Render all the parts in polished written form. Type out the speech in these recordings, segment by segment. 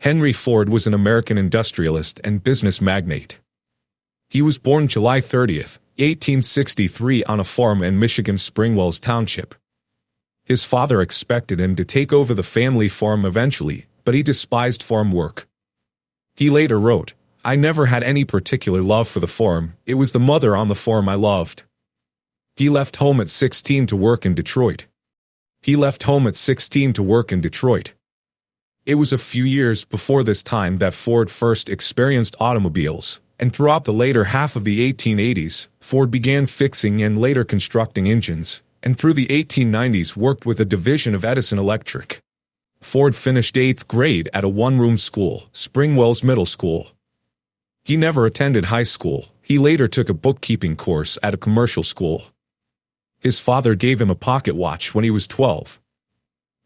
Henry Ford was an American industrialist and business magnate. He was born July 30, 1863 on a farm in Michigan's Springwells Township. His father expected him to take over the family farm eventually, but he despised farm work. He later wrote, "I never had any particular love for the farm, it was the mother on the farm I loved." He left home at 16 to work in Detroit. It was a few years before this time that Ford first experienced automobiles, and throughout the later half of the 1880s, Ford began fixing and later constructing engines, and through the 1890s worked with a division of Edison Electric. Ford finished 8th grade at a one-room school, Springwells Middle School. He never attended high school. He later took a bookkeeping course at a commercial school. His father gave him a pocket watch when he was 12.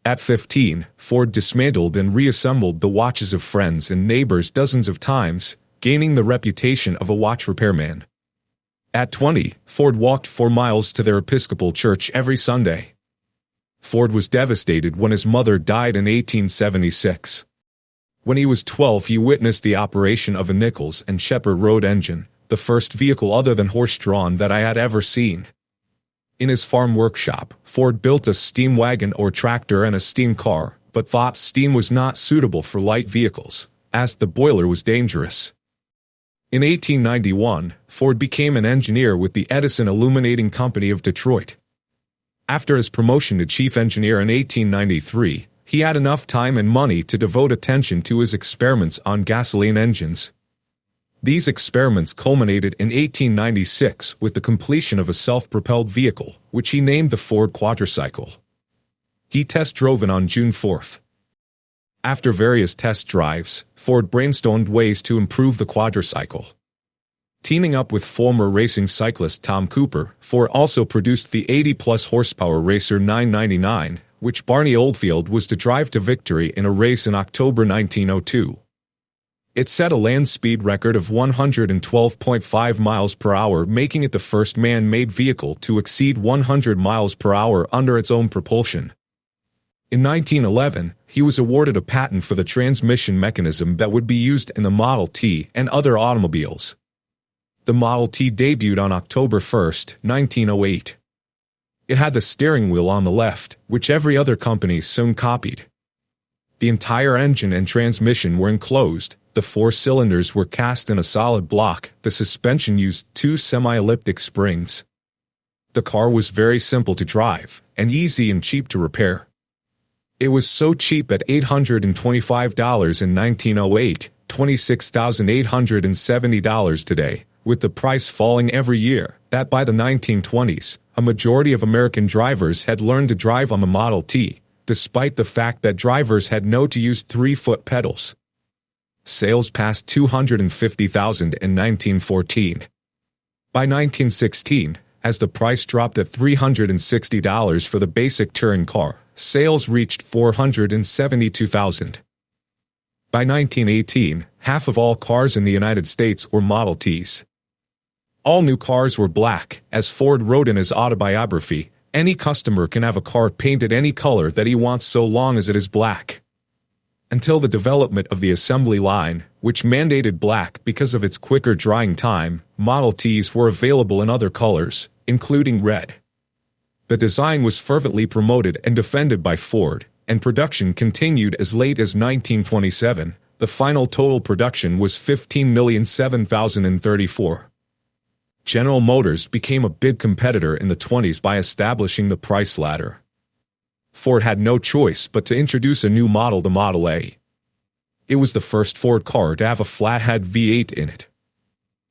At 15, Ford dismantled and reassembled the watches of friends and neighbors dozens of times, gaining the reputation of a watch repairman. At 20, Ford walked 4 miles to their Episcopal church every Sunday. Ford was devastated when his mother died in 1876. When he was 12, he witnessed the operation of a Nichols and Shepard road engine, the first vehicle other than horse-drawn that I had ever seen. In his farm workshop, Ford built a steam wagon or tractor and a steam car, but thought steam was not suitable for light vehicles, as the boiler was dangerous. In 1891, Ford became an engineer with the Edison Illuminating Company of Detroit. After his promotion to chief engineer in 1893, he had enough time and money to devote attention to his experiments on gasoline engines. These experiments culminated in 1896 with the completion of a self-propelled vehicle, which he named the Ford Quadricycle. He test drove it on June 4th. After various test drives, Ford brainstormed ways to improve the quadricycle. Teaming up with former racing cyclist Tom Cooper, Ford also produced the 80-plus horsepower Racer 999, which Barney Oldfield was to drive to victory in a race in October 1902. It set a land speed record of 112.5 miles per hour, making it the first man-made vehicle to exceed 100 miles per hour under its own propulsion. In 1911, he was awarded a patent for the transmission mechanism that would be used in the Model T and other automobiles. The Model T debuted on October 1, 1908. It had the steering wheel on the left, which every other company soon copied. The entire engine and transmission were enclosed, the 4 cylinders were cast in a solid block, the suspension used 2 semi-elliptic springs. The car was very simple to drive, and easy and cheap to repair. It was so cheap at $825 in 1908, $26,870 today, with the price falling every year, that by the 1920s, a majority of American drivers had learned to drive on the Model T, despite the fact that drivers had to use 3-foot pedals. Sales passed 250,000 in 1914. By 1916, as the price dropped at $360 for the basic touring car, sales reached 472,000. By 1918, half of all cars in the United States were Model Ts. All new cars were black. As Ford wrote in his autobiography, "Any customer can have a car painted any color that he wants so long as it is black." Until the development of the assembly line, which mandated black because of its quicker drying time, Model Ts were available in other colors, including red. The design was fervently promoted and defended by Ford, and production continued as late as 1927. The final total production was 15,007,034. General Motors became a big competitor in the 20s by establishing the price ladder. Ford had no choice but to introduce a new model, the Model A. It was the first Ford car to have a flathead V8 in it.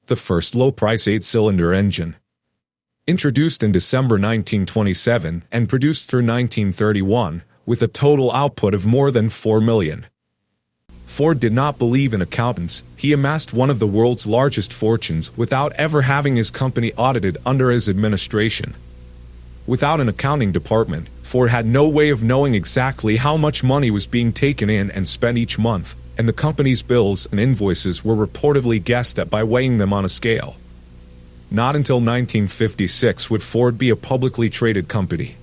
The first low-price 8-cylinder engine. Introduced in December 1927 and produced through 1931, with a total output of more than 4 million. Ford did not believe in accountants. He amassed one of the world's largest fortunes without ever having his company audited under his administration. Without an accounting department, Ford had no way of knowing exactly how much money was being taken in and spent each month, and the company's bills and invoices were reportedly guessed at by weighing them on a scale. Not until 1956 would Ford be a publicly traded company.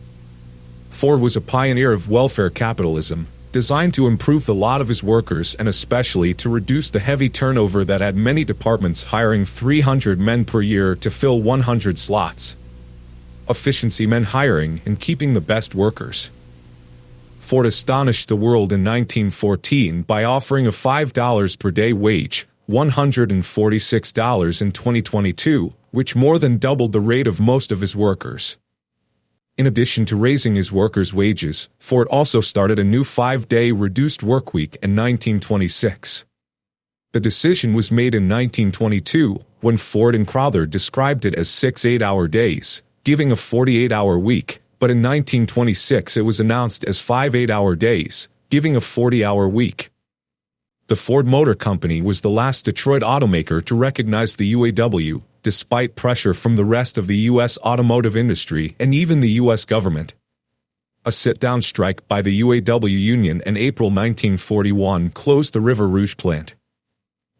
Ford was a pioneer of welfare capitalism. designed to improve the lot of his workers and especially to reduce the heavy turnover that had many departments hiring 300 men per year to fill 100 slots. Efficiency meant hiring and keeping the best workers. Ford astonished the world in 1914 by offering a $5 per day wage, $146 in 2022, which more than doubled the rate of most of his workers. In addition to raising his workers' wages, Ford also started a new 5-day reduced workweek in 1926. The decision was made in 1922, when Ford and Crowther described it as 6 8-hour days, giving a 48-hour week, but in 1926 it was announced as 5 8-hour days, giving a 40-hour week. The Ford Motor Company was the last Detroit automaker to recognize the UAW, despite pressure from the rest of the U.S. automotive industry and even the U.S. government. A sit-down strike by the UAW union in April 1941 closed the River Rouge plant.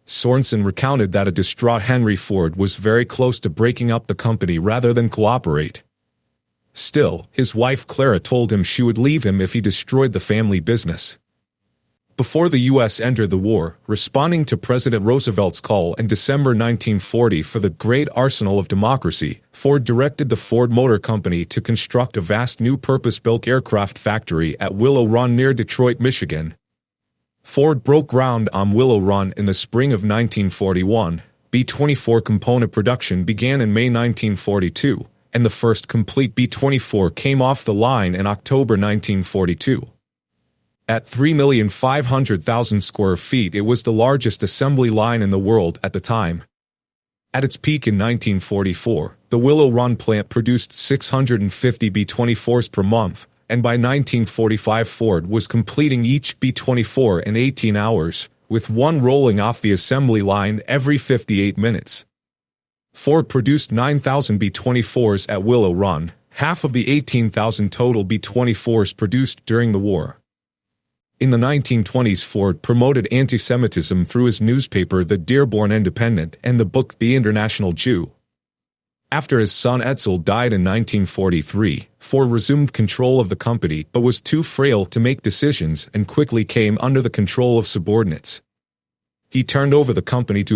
Sorensen recounted that a distraught Henry Ford was very close to breaking up the company rather than cooperate. Still, his wife Clara told him she would leave him if he destroyed the family business. Before the U.S. entered the war, responding to President Roosevelt's call in December 1940 for the Great Arsenal of Democracy, Ford directed the Ford Motor Company to construct a vast new purpose-built aircraft factory at Willow Run near Detroit, Michigan. Ford broke ground on Willow Run in the spring of 1941. B-24 component production began in May 1942, and the first complete B-24 came off the line in October 1942. At 3,500,000 square feet, it was the largest assembly line in the world at the time. At its peak in 1944, the Willow Run plant produced 650 B-24s per month, and by 1945 Ford was completing each B-24 in 18 hours, with one rolling off the assembly line every 58 minutes. Ford produced 9,000 B-24s at Willow Run, half of the 18,000 total B-24s produced during the war. In the 1920s, Ford promoted anti-Semitism through his newspaper The Dearborn Independent and the book The International Jew. After his son Edsel died in 1943, Ford resumed control of the company but was too frail to make decisions and quickly came under the control of subordinates. He turned over the company to